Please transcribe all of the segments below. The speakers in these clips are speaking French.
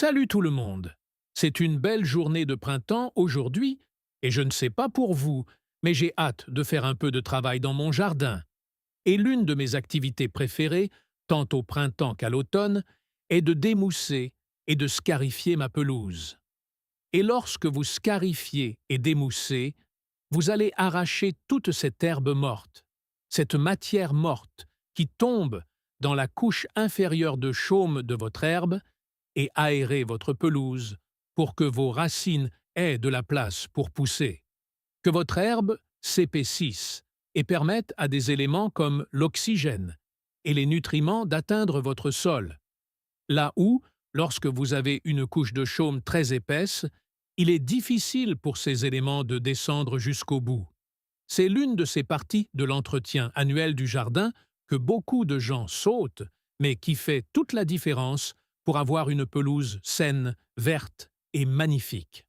Salut tout le monde! C'est une belle journée de printemps aujourd'hui, et je ne sais pas pour vous, mais j'ai hâte de faire un peu de travail dans mon jardin. Et l'une de mes activités préférées, tant au printemps qu'à l'automne, est de démousser et de scarifier ma pelouse. Et lorsque vous scarifiez et démoussez, vous allez arracher toute cette herbe morte, cette matière morte qui tombe dans la couche inférieure de chaume de votre herbe et aérer votre pelouse pour que vos racines aient de la place pour pousser, que votre herbe s'épaississe et permette à des éléments comme l'oxygène et les nutriments d'atteindre votre sol, là où, lorsque vous avez une couche de chaume très épaisse, il est difficile pour ces éléments de descendre jusqu'au bout. C'est l'une de ces parties de l'entretien annuel du jardin que beaucoup de gens sautent, mais qui fait toute la différence pour avoir une pelouse saine, verte et magnifique.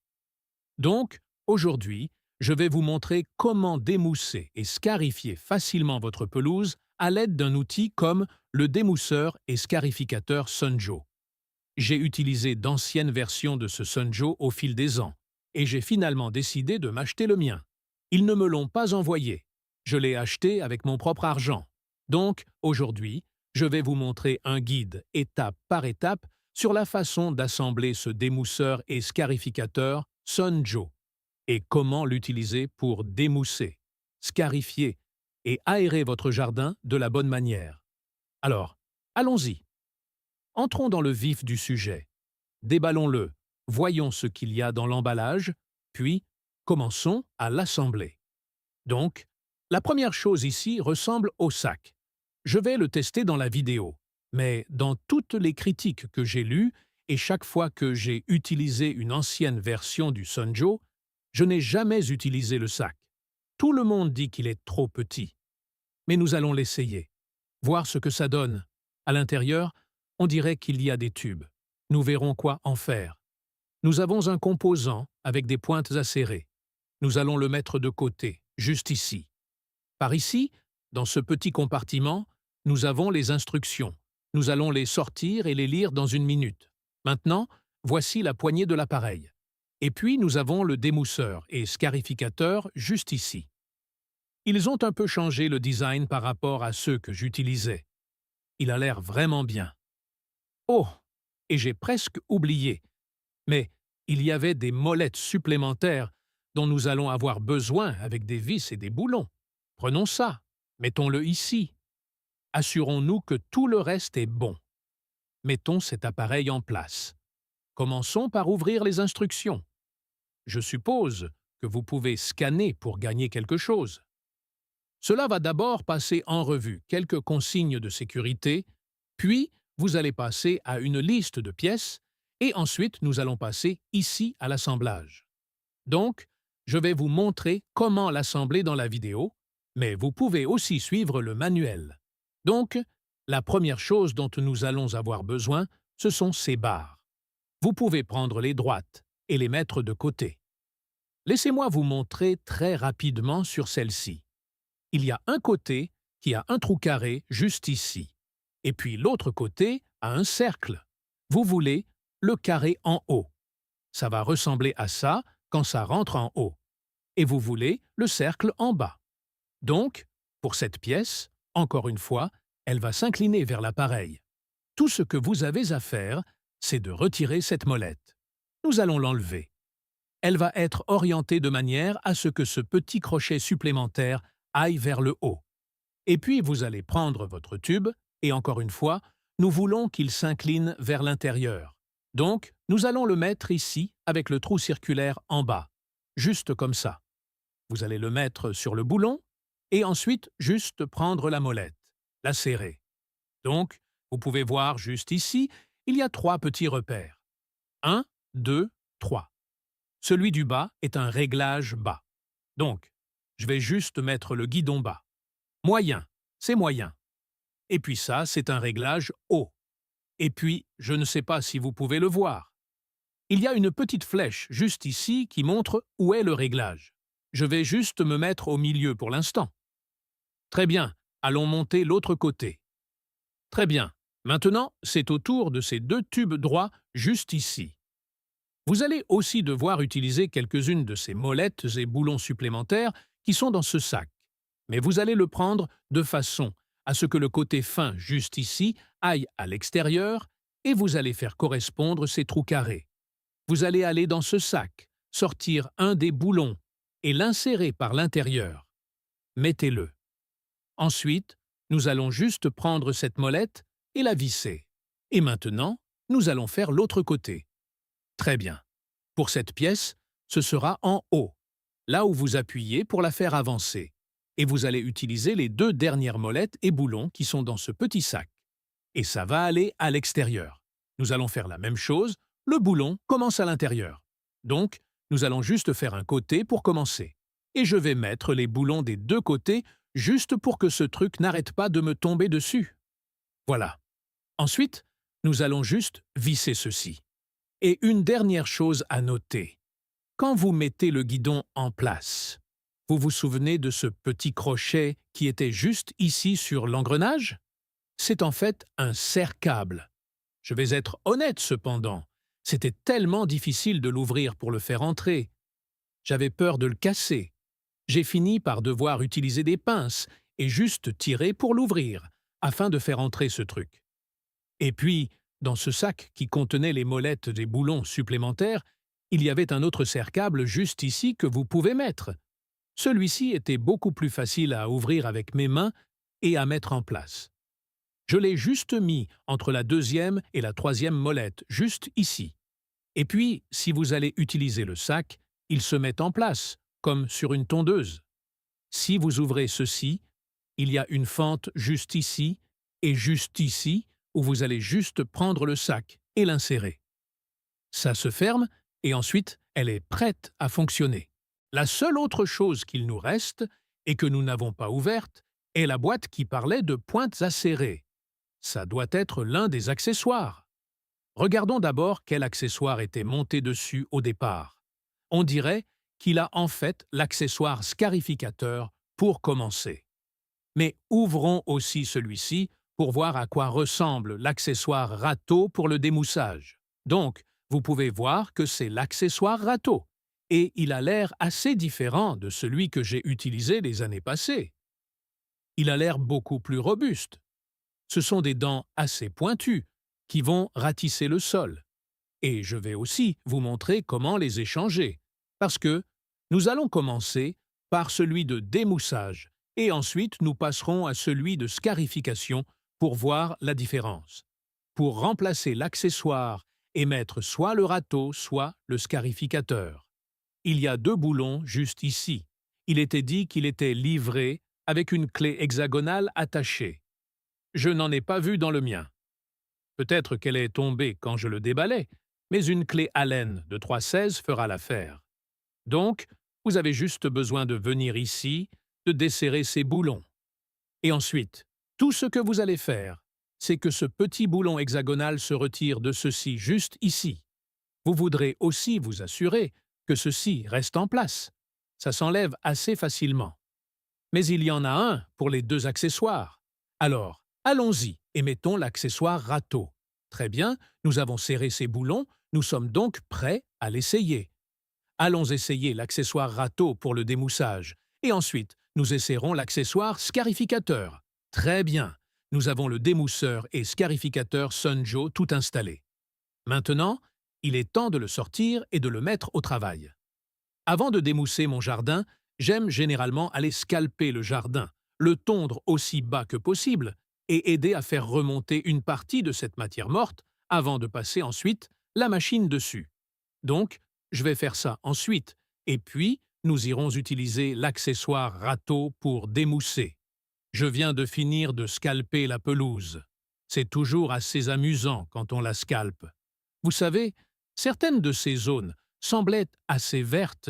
Donc, aujourd'hui, je vais vous montrer comment démousser et scarifier facilement votre pelouse à l'aide d'un outil comme le démousseur et scarificateur Sunjo. J'ai utilisé d'anciennes versions de ce Sunjo au fil des ans, et j'ai finalement décidé de m'acheter le mien. Ils ne me l'ont pas envoyé. Je l'ai acheté avec mon propre argent. Donc, aujourd'hui, je vais vous montrer un guide étape par étape sur la façon d'assembler ce démousseur et scarificateur Sunjo et comment l'utiliser pour démousser, scarifier et aérer votre jardin de la bonne manière. Alors, allons-y. Entrons dans le vif du sujet. Déballons-le, voyons ce qu'il y a dans l'emballage, puis commençons à l'assembler. Donc, la première chose ici ressemble au sac. Je vais le tester dans la vidéo, mais dans toutes les critiques que j'ai lues et chaque fois que j'ai utilisé une ancienne version du Sunjo, je n'ai jamais utilisé le sac. Tout le monde dit qu'il est trop petit. Mais nous allons l'essayer, voir ce que ça donne. À l'intérieur, on dirait qu'il y a des tubes. Nous verrons quoi en faire. Nous avons un composant avec des pointes acérées. Nous allons le mettre de côté, juste ici. Par ici, dans ce petit compartiment, nous avons les instructions. Nous allons les sortir et les lire dans une minute. Maintenant, voici la poignée de l'appareil. Et puis nous avons le démousseur et scarificateur juste ici. Ils ont un peu changé le design par rapport à ceux que j'utilisais. Il a l'air vraiment bien. Oh! Et j'ai presque oublié. Mais il y avait des molettes supplémentaires dont nous allons avoir besoin avec des vis et des boulons. Prenons ça, mettons-le ici. Assurons-nous que tout le reste est bon. Mettons cet appareil en place. Commençons par ouvrir les instructions. Je suppose que vous pouvez scanner pour gagner quelque chose. Cela va d'abord passer en revue quelques consignes de sécurité, puis vous allez passer à une liste de pièces, et ensuite nous allons passer ici à l'assemblage. Donc, je vais vous montrer comment l'assembler dans la vidéo, mais vous pouvez aussi suivre le manuel. Donc, la première chose dont nous allons avoir besoin, ce sont ces barres. Vous pouvez prendre les droites et les mettre de côté. Laissez-moi vous montrer très rapidement sur celle-ci. Il y a un côté qui a un trou carré juste ici, et puis l'autre côté a un cercle. Vous voulez le carré en haut. Ça va ressembler à ça quand ça rentre en haut. Et vous voulez le cercle en bas. Donc, pour cette pièce, encore une fois, elle va s'incliner vers l'appareil. Tout ce que vous avez à faire, c'est de retirer cette molette. Nous allons l'enlever. Elle va être orientée de manière à ce que ce petit crochet supplémentaire aille vers le haut. Et puis vous allez prendre votre tube, et encore une fois, nous voulons qu'il s'incline vers l'intérieur. Donc, nous allons le mettre ici avec le trou circulaire en bas, juste comme ça. Vous allez le mettre sur le boulon, et ensuite juste prendre la molette, la serrer. Donc, vous pouvez voir juste ici, il y a 3 petits repères. 1, 2, 3. Celui du bas est un réglage bas. Donc, je vais juste mettre le guidon bas. Moyen, c'est moyen. Et puis ça, c'est un réglage haut. Et puis, je ne sais pas si vous pouvez le voir. Il y a une petite flèche juste ici qui montre où est le réglage. Je vais juste me mettre au milieu pour l'instant. Très bien, allons monter l'autre côté. Très bien, maintenant, c'est au tour de ces 2 tubes droits juste ici. Vous allez aussi devoir utiliser quelques-unes de ces molettes et boulons supplémentaires qui sont dans ce sac. Mais vous allez le prendre de façon à ce que le côté fin, juste ici, aille à l'extérieur et vous allez faire correspondre ces trous carrés. Vous allez aller dans ce sac, sortir un des boulons et l'insérer par l'intérieur. Mettez-le. Ensuite, nous allons juste prendre cette molette et la visser. Et maintenant, nous allons faire l'autre côté. Très bien. Pour cette pièce, ce sera en haut, là où vous appuyez pour la faire avancer. Et vous allez utiliser les deux dernières molettes et boulons qui sont dans ce petit sac. Et ça va aller à l'extérieur. Nous allons faire la même chose, le boulon commence à l'intérieur. Donc, nous allons juste faire un côté pour commencer. Et je vais mettre les boulons des deux côtés juste pour que ce truc n'arrête pas de me tomber dessus. Voilà. Ensuite, nous allons juste visser ceci. Et une dernière chose à noter. Quand vous mettez le guidon en place, vous vous souvenez de ce petit crochet qui était juste ici sur l'engrenage? C'est en fait un serre-câble. Je vais être honnête cependant, c'était tellement difficile de l'ouvrir pour le faire entrer. J'avais peur de le casser. J'ai fini par devoir utiliser des pinces et juste tirer pour l'ouvrir, afin de faire entrer ce truc. Et puis, dans ce sac qui contenait les molettes des boulons supplémentaires, il y avait un autre serre-câble juste ici que vous pouvez mettre. Celui-ci était beaucoup plus facile à ouvrir avec mes mains et à mettre en place. Je l'ai juste mis entre la deuxième et la troisième molette, juste ici. Et puis, si vous allez utiliser le sac, il se met en place, comme sur une tondeuse. Si vous ouvrez ceci, il y a une fente juste ici et juste ici où vous allez juste prendre le sac et l'insérer. Ça se ferme et ensuite elle est prête à fonctionner. La seule autre chose qu'il nous reste et que nous n'avons pas ouverte est la boîte qui parlait de pointes à serrer. Ça doit être l'un des accessoires. Regardons d'abord quel accessoire était monté dessus au départ. On dirait qu'il a en fait l'accessoire scarificateur pour commencer. Mais ouvrons aussi celui-ci pour voir à quoi ressemble l'accessoire râteau pour le démoussage. Donc, vous pouvez voir que c'est l'accessoire râteau, et il a l'air assez différent de celui que j'ai utilisé les années passées. Il a l'air beaucoup plus robuste. Ce sont des dents assez pointues qui vont ratisser le sol. Et je vais aussi vous montrer comment les échanger, parce que nous allons commencer par celui de démoussage, et ensuite nous passerons à celui de scarification pour voir la différence. Pour remplacer l'accessoire et mettre soit le râteau, soit le scarificateur. Il y a deux boulons juste ici. Il était dit qu'il était livré avec une clé hexagonale attachée. Je n'en ai pas vu dans le mien. Peut-être qu'elle est tombée quand je le déballais, mais une clé Allen de 3/16 fera l'affaire. Donc, vous avez juste besoin de venir ici, de desserrer ces boulons. Et ensuite, tout ce que vous allez faire, c'est que ce petit boulon hexagonal se retire de ceci juste ici. Vous voudrez aussi vous assurer que ceci reste en place. Ça s'enlève assez facilement. Mais il y en a un pour les deux accessoires. Alors, allons-y et mettons l'accessoire râteau. Très bien, nous avons serré ces boulons, nous sommes donc prêts à l'essayer. Allons essayer l'accessoire râteau pour le démoussage. Et ensuite, nous essaierons l'accessoire scarificateur. Très bien, nous avons le démousseur et scarificateur Sunjo tout installé. Maintenant, il est temps de le sortir et de le mettre au travail. Avant de démousser mon jardin, j'aime généralement aller scalper le jardin, le tondre aussi bas que possible et aider à faire remonter une partie de cette matière morte avant de passer ensuite la machine dessus. Donc, je vais faire ça ensuite, et puis nous irons utiliser l'accessoire râteau pour démousser. Je viens de finir de scalper la pelouse. C'est toujours assez amusant quand on la scalpe. Vous savez, certaines de ces zones semblaient assez vertes,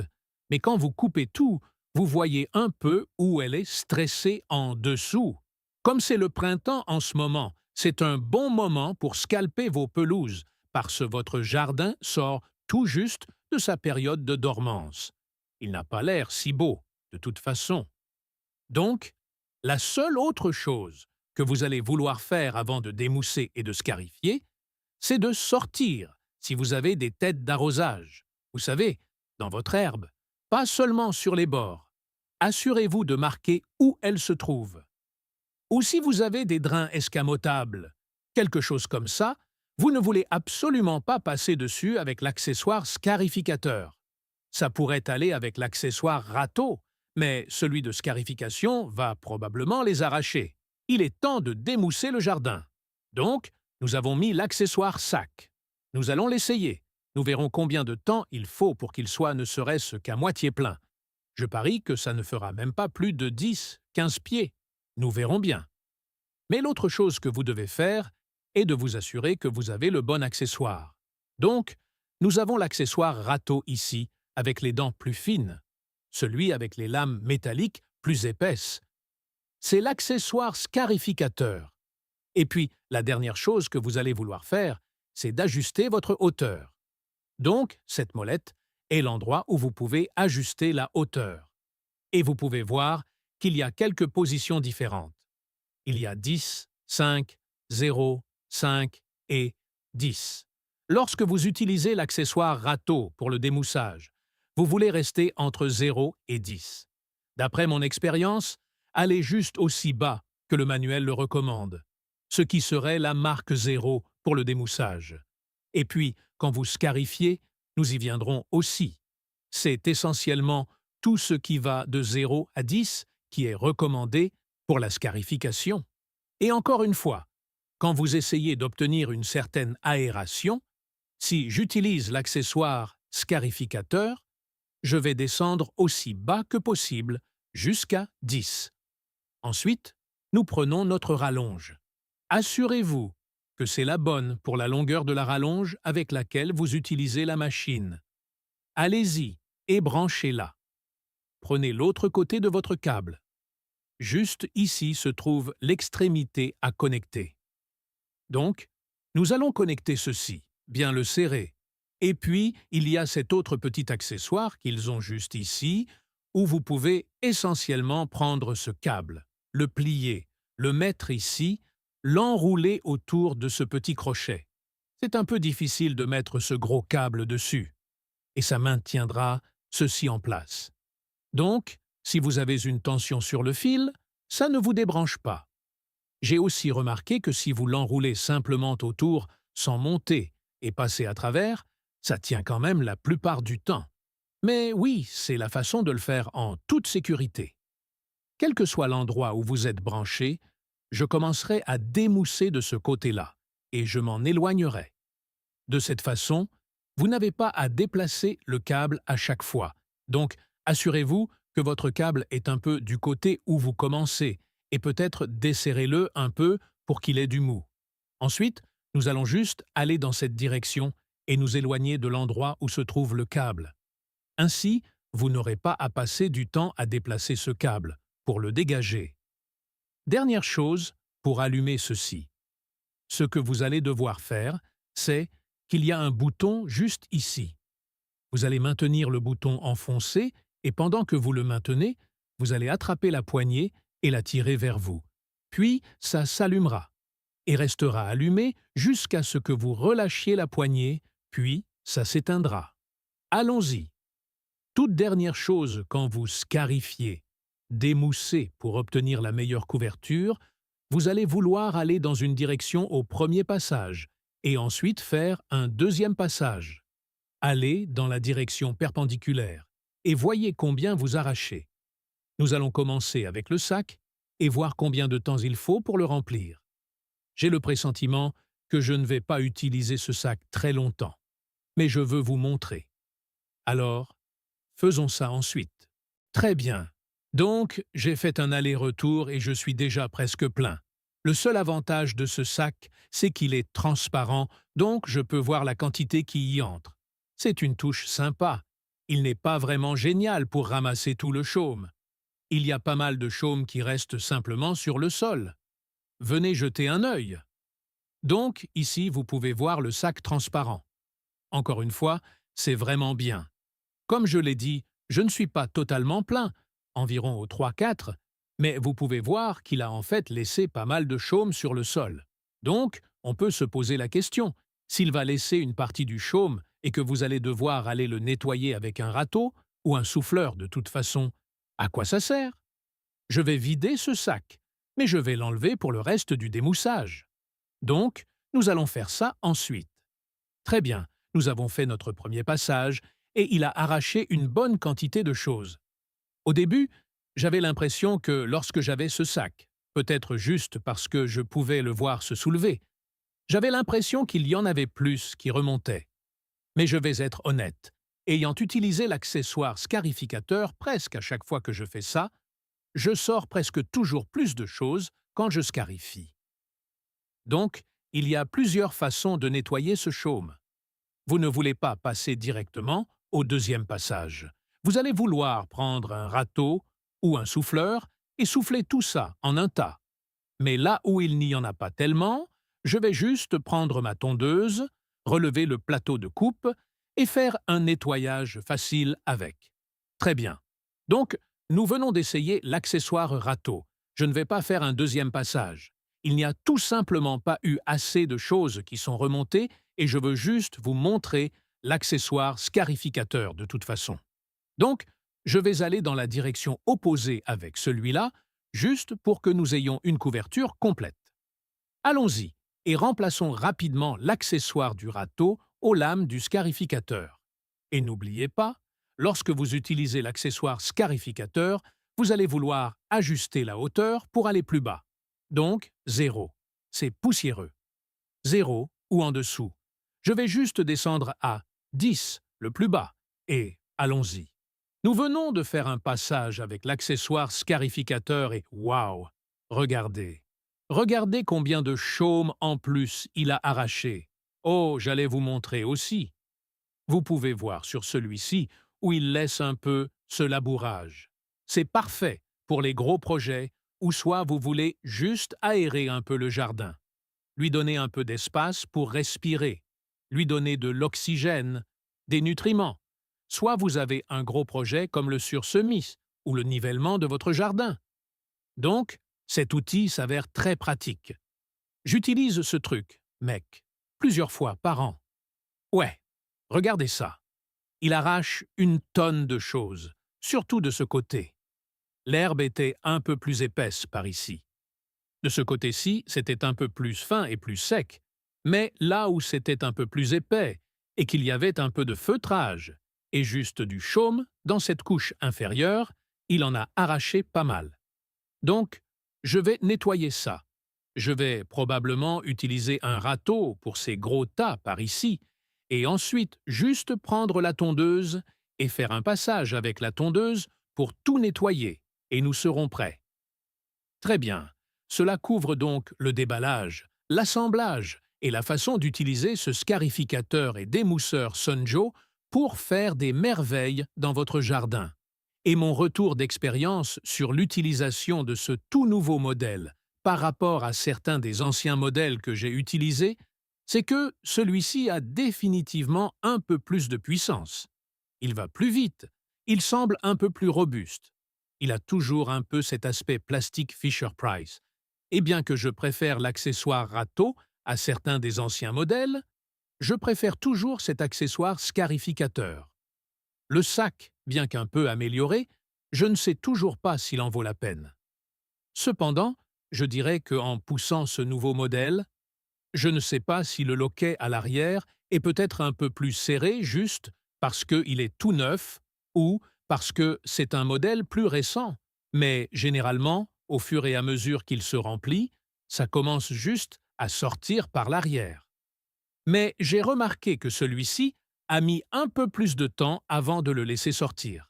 mais quand vous coupez tout, vous voyez un peu où elle est stressée en dessous. Comme c'est le printemps en ce moment, c'est un bon moment pour scalper vos pelouses, parce que votre jardin sort tout juste de sa période de dormance. Il n'a pas l'air si beau, de toute façon. Donc, la seule autre chose que vous allez vouloir faire avant de démousser et de scarifier, c'est de sortir si vous avez des têtes d'arrosage, vous savez, dans votre herbe, pas seulement sur les bords. Assurez-vous de marquer où elles se trouvent. Ou si vous avez des drains escamotables, quelque chose comme ça, vous ne voulez absolument pas passer dessus avec l'accessoire scarificateur. Ça pourrait aller avec l'accessoire râteau, mais celui de scarification va probablement les arracher. Il est temps de démousser le jardin. Donc, nous avons mis l'accessoire sac. Nous allons l'essayer. Nous verrons combien de temps il faut pour qu'il soit ne serait-ce qu'à moitié plein. Je parie que ça ne fera même pas plus de 10-15 pieds. Nous verrons bien. Mais l'autre chose que vous devez faire est de vous assurer que vous avez le bon accessoire. Donc, nous avons l'accessoire râteau ici, avec les dents plus fines, celui avec les lames métalliques plus épaisses. C'est l'accessoire scarificateur. Et puis, la dernière chose que vous allez vouloir faire, c'est d'ajuster votre hauteur. Donc, cette molette est l'endroit où vous pouvez ajuster la hauteur. Et vous pouvez voir qu'il y a quelques positions différentes. Il y a 10, 5, 0, 5 et 10. Lorsque vous utilisez l'accessoire râteau pour le démoussage, vous voulez rester entre 0 et 10. D'après mon expérience, allez juste aussi bas que le manuel le recommande, ce qui serait la marque 0 pour le démoussage. Et puis, quand vous scarifiez, nous y viendrons aussi. C'est essentiellement tout ce qui va de 0 à 10 qui est recommandé pour la scarification. Et encore une fois, quand vous essayez d'obtenir une certaine aération, si j'utilise l'accessoire scarificateur, je vais descendre aussi bas que possible, jusqu'à 10. Ensuite, nous prenons notre rallonge. Assurez-vous que c'est la bonne pour la longueur de la rallonge avec laquelle vous utilisez la machine. Allez-y et branchez-la. Prenez l'autre côté de votre câble. Juste ici se trouve l'extrémité à connecter. Donc, nous allons connecter ceci, bien le serrer. Et puis, il y a cet autre petit accessoire qu'ils ont juste ici, où vous pouvez essentiellement prendre ce câble, le plier, le mettre ici, l'enrouler autour de ce petit crochet. C'est un peu difficile de mettre ce gros câble dessus, et ça maintiendra ceci en place. Donc, si vous avez une tension sur le fil, ça ne vous débranche pas. J'ai aussi remarqué que si vous l'enroulez simplement autour, sans monter et passer à travers, ça tient quand même la plupart du temps. Mais oui, c'est la façon de le faire en toute sécurité. Quel que soit l'endroit où vous êtes branché, je commencerai à démousser de ce côté-là, et je m'en éloignerai. De cette façon, vous n'avez pas à déplacer le câble à chaque fois. Donc, assurez-vous que votre câble est un peu du côté où vous commencez, et peut-être desserrez-le un peu pour qu'il ait du mou. Ensuite, nous allons juste aller dans cette direction et nous éloigner de l'endroit où se trouve le câble. Ainsi, vous n'aurez pas à passer du temps à déplacer ce câble, pour le dégager. Dernière chose, pour allumer ceci. Ce que vous allez devoir faire, c'est qu'il y a un bouton juste ici. Vous allez maintenir le bouton enfoncé et pendant que vous le maintenez, vous allez attraper la poignée et la tirer vers vous. Puis, ça s'allumera et restera allumé jusqu'à ce que vous relâchiez la poignée, puis ça s'éteindra. Allons-y. Toute dernière chose quand vous scarifiez, démoussez pour obtenir la meilleure couverture, vous allez vouloir aller dans une direction au premier passage et ensuite faire un deuxième passage. Allez dans la direction perpendiculaire et voyez combien vous arrachez. Nous allons commencer avec le sac et voir combien de temps il faut pour le remplir. J'ai le pressentiment que je ne vais pas utiliser ce sac très longtemps, mais je veux vous montrer. Alors, faisons ça ensuite. Très bien. Donc, j'ai fait un aller-retour et je suis déjà presque plein. Le seul avantage de ce sac, c'est qu'il est transparent, donc je peux voir la quantité qui y entre. C'est une touche sympa. Il n'est pas vraiment génial pour ramasser tout le chaume. Il y a pas mal de chaume qui reste simplement sur le sol. Venez jeter un œil. Donc, ici, vous pouvez voir le sac transparent. Encore une fois, c'est vraiment bien. Comme je l'ai dit, je ne suis pas totalement plein, environ aux 3/4, mais vous pouvez voir qu'il a en fait laissé pas mal de chaume sur le sol. Donc, on peut se poser la question, S'il va laisser une partie du chaume et que vous allez devoir aller le nettoyer avec un râteau ou un souffleur de toute façon, à quoi ça sert? Je vais vider ce sac, mais je vais l'enlever pour le reste du démoussage. Donc, nous allons faire ça ensuite. Très bien, nous avons fait notre premier passage et il a arraché une bonne quantité de choses. Au début, j'avais l'impression que lorsque j'avais ce sac, peut-être juste parce que je pouvais le voir se soulever, j'avais l'impression qu'il y en avait plus qui remontaient. Mais je vais être honnête, ayant utilisé l'accessoire scarificateur presque à chaque fois que je fais ça, je sors presque toujours plus de choses quand je scarifie. Donc, il y a plusieurs façons de nettoyer ce chaume. Vous ne voulez pas passer directement au deuxième passage. Vous allez vouloir prendre un râteau ou un souffleur et souffler tout ça en un tas. Mais là où il n'y en a pas tellement, je vais juste prendre ma tondeuse, relever le plateau de coupe et faire un nettoyage facile avec. Très bien. Donc, nous venons d'essayer l'accessoire râteau. Je ne vais pas faire un deuxième passage. Il n'y a tout simplement pas eu assez de choses qui sont remontées et je veux juste vous montrer l'accessoire scarificateur de toute façon. Donc, je vais aller dans la direction opposée avec celui-là, juste pour que nous ayons une couverture complète. Allons-y et remplaçons rapidement l'accessoire du râteau aux lames du scarificateur. Et n'oubliez pas, lorsque vous utilisez l'accessoire scarificateur, vous allez vouloir ajuster la hauteur pour aller plus bas. Donc, 0. C'est poussiéreux. 0 ou en dessous. Je vais juste descendre à 10, le plus bas, et allons-y. Nous venons de faire un passage avec l'accessoire scarificateur et waouh! Regardez. Regardez combien de chaume en plus il a arraché. Oh, j'allais vous montrer aussi. Vous pouvez voir sur celui-ci où il laisse un peu ce labourage. C'est parfait pour les gros projets ou soit vous voulez juste aérer un peu le jardin, lui donner un peu d'espace pour respirer, lui donner de l'oxygène, des nutriments. Soit vous avez un gros projet comme le sursemis ou le nivellement de votre jardin. Donc, cet outil s'avère très pratique. J'utilise ce truc, mec, plusieurs fois par an. Ouais, regardez ça. Il arrache une tonne de choses, surtout de ce côté. L'herbe était un peu plus épaisse par ici. De ce côté-ci, c'était un peu plus fin et plus sec, mais là où c'était un peu plus épais et qu'il y avait un peu de feutrage et juste du chaume dans cette couche inférieure, il en a arraché pas mal. Donc, je vais nettoyer ça. Je vais probablement utiliser un râteau pour ces gros tas par ici, et ensuite juste prendre la tondeuse et faire un passage avec la tondeuse pour tout nettoyer, et nous serons prêts. Très bien. Cela couvre donc le déballage, l'assemblage et la façon d'utiliser ce scarificateur et démousseur Sunjo pour faire des merveilles dans votre jardin. Et mon retour d'expérience sur l'utilisation de ce tout nouveau modèle par rapport à certains des anciens modèles que j'ai utilisés, c'est que celui-ci a définitivement un peu plus de puissance. Il va plus vite, il semble un peu plus robuste. Il a toujours un peu cet aspect plastique Fisher-Price. Et bien que je préfère l'accessoire râteau à certains des anciens modèles, je préfère toujours cet accessoire scarificateur. Le sac, bien qu'un peu amélioré, je ne sais toujours pas s'il en vaut la peine. Cependant, je dirais qu'en poussant ce nouveau modèle, je ne sais pas si le loquet à l'arrière est peut-être un peu plus serré juste parce qu'il est tout neuf ou parce que c'est un modèle plus récent. Mais généralement, au fur et à mesure qu'il se remplit, ça commence juste à sortir par l'arrière. Mais j'ai remarqué que celui-ci a mis un peu plus de temps avant de le laisser sortir.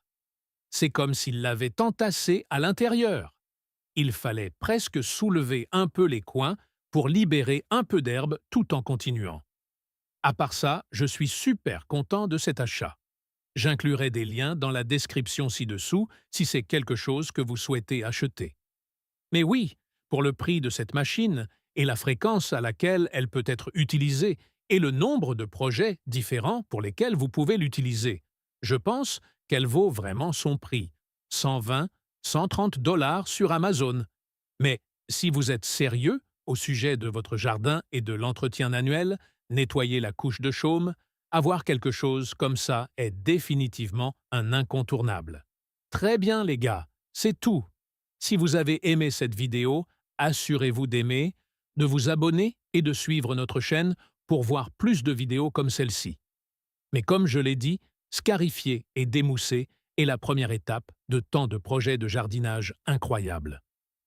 C'est comme s'il l'avait entassé à l'intérieur. Il fallait presque soulever un peu les coins pour libérer un peu d'herbe tout en continuant. À part ça, je suis super content de cet achat. J'inclurai des liens dans la description ci-dessous si c'est quelque chose que vous souhaitez acheter. Mais oui, pour le prix de cette machine et la fréquence à laquelle elle peut être utilisée et le nombre de projets différents pour lesquels vous pouvez l'utiliser, je pense qu'elle vaut vraiment son prix. 120, 130 $ sur Amazon. Mais si vous êtes sérieux au sujet de votre jardin et de l'entretien annuel, nettoyer la couche de chaume, avoir quelque chose comme ça est définitivement un incontournable. Très bien les gars, c'est tout. Si vous avez aimé cette vidéo, assurez-vous d'aimer, de vous abonner et de suivre notre chaîne pour voir plus de vidéos comme celle-ci. Mais comme je l'ai dit, scarifier et démousser est la première étape de tant de projets de jardinage incroyables.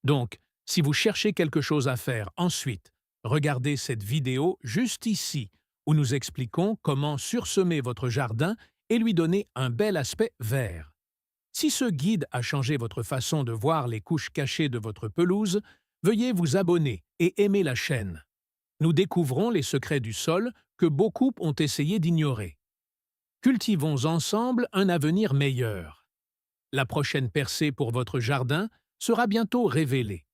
Donc, si vous cherchez quelque chose à faire ensuite, regardez cette vidéo juste ici, où nous expliquons comment sursemer votre jardin et lui donner un bel aspect vert. Si ce guide a changé votre façon de voir les couches cachées de votre pelouse, veuillez vous abonner et aimer la chaîne. Nous découvrons les secrets du sol que beaucoup ont essayé d'ignorer. Cultivons ensemble un avenir meilleur. La prochaine percée pour votre jardin sera bientôt révélée.